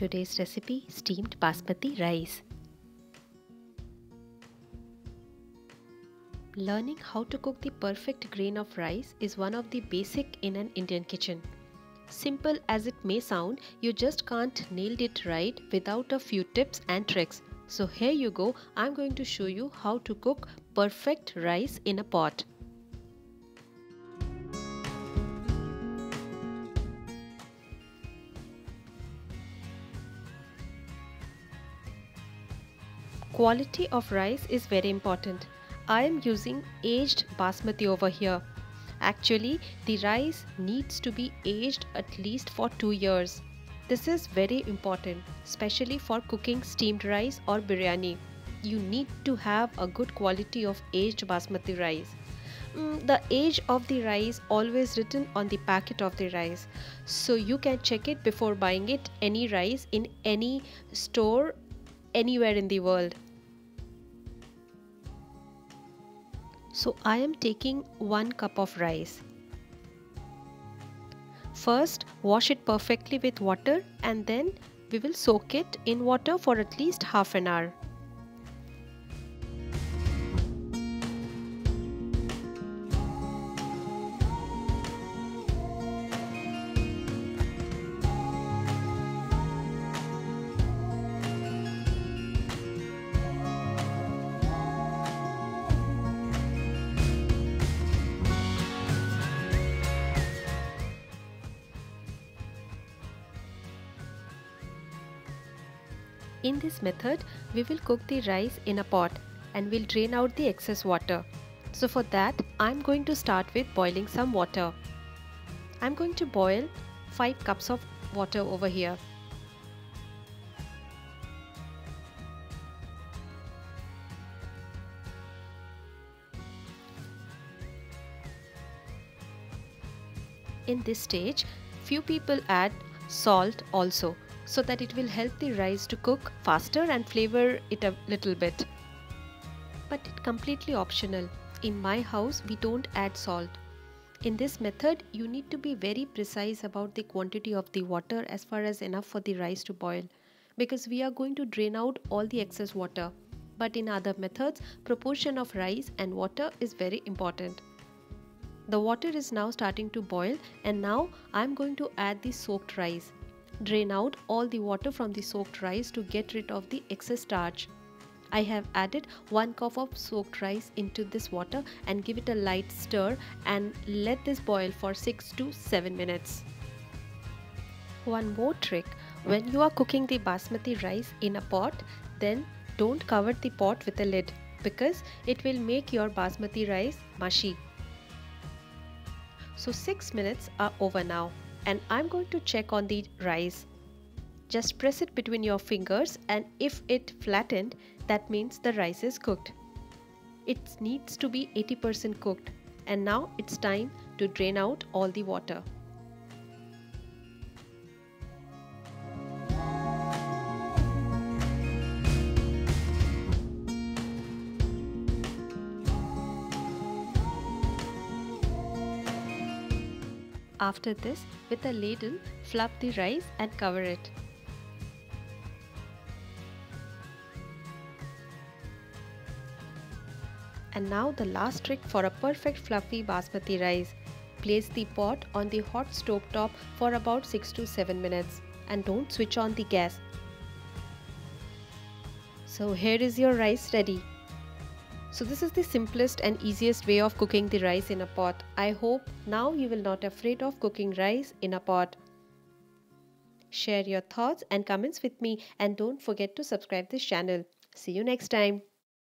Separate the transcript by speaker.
Speaker 1: Today's recipe, steamed basmati rice. Learning how to cook the perfect grain of rice is one of the basic in an Indian kitchen. Simple as it may sound, you just can't nail it right without a few tips and tricks. So here you go, I'm going to show you how to cook perfect rice in a pot. Quality of rice is very important. I am using aged basmati over here. Actually, the rice needs to be aged at least for 2 years. This is very important, especially for cooking steamed rice or biryani. You need to have a good quality of aged basmati rice. The age of the rice always written on the packet of the rice, so you can check it before buying it any rice in any store anywhere in the world. So I am taking 1 cup of rice. First, wash it perfectly with water and then we will soak it in water for at least half an hour. In this method, we will cook the rice in a pot and we'll drain out the excess water. So for that, I'm going to start with boiling some water. I'm going to boil 5 cups of water over here. In this stage, few people add salt also, so that it will help the rice to cook faster and flavor it a little bit. But it's completely optional. In my house, we don't add salt. In this method, you need to be very precise about the quantity of the water as far as enough for the rice to boil, because we are going to drain out all the excess water. But in other methods, proportion of rice and water is very important. The water is now starting to boil and now I am going to add the soaked rice. Drain out all the water from the soaked rice to get rid of the excess starch. I have added 1 cup of soaked rice into this water and give it a light stir and let this boil for 6 to 7 minutes. One more trick, when you are cooking the basmati rice in a pot, then don't cover the pot with a lid because it will make your basmati rice mushy. So 6 minutes are over now and I'm going to check on the rice. Just press it between your fingers and if it flattened, that means the rice is cooked. It needs to be 80% cooked and now it's time to drain out all the water. After this, with a ladle, fluff the rice and cover it. And now the last trick for a perfect fluffy basmati rice. Place the pot on the hot stove top for about 6 to 7 minutes and don't switch on the gas. So here is your rice ready. So this is the simplest and easiest way of cooking the rice in a pot. I hope now you will not afraid of cooking rice in a pot. Share your thoughts and comments with me and don't forget to subscribe this channel. See you next time.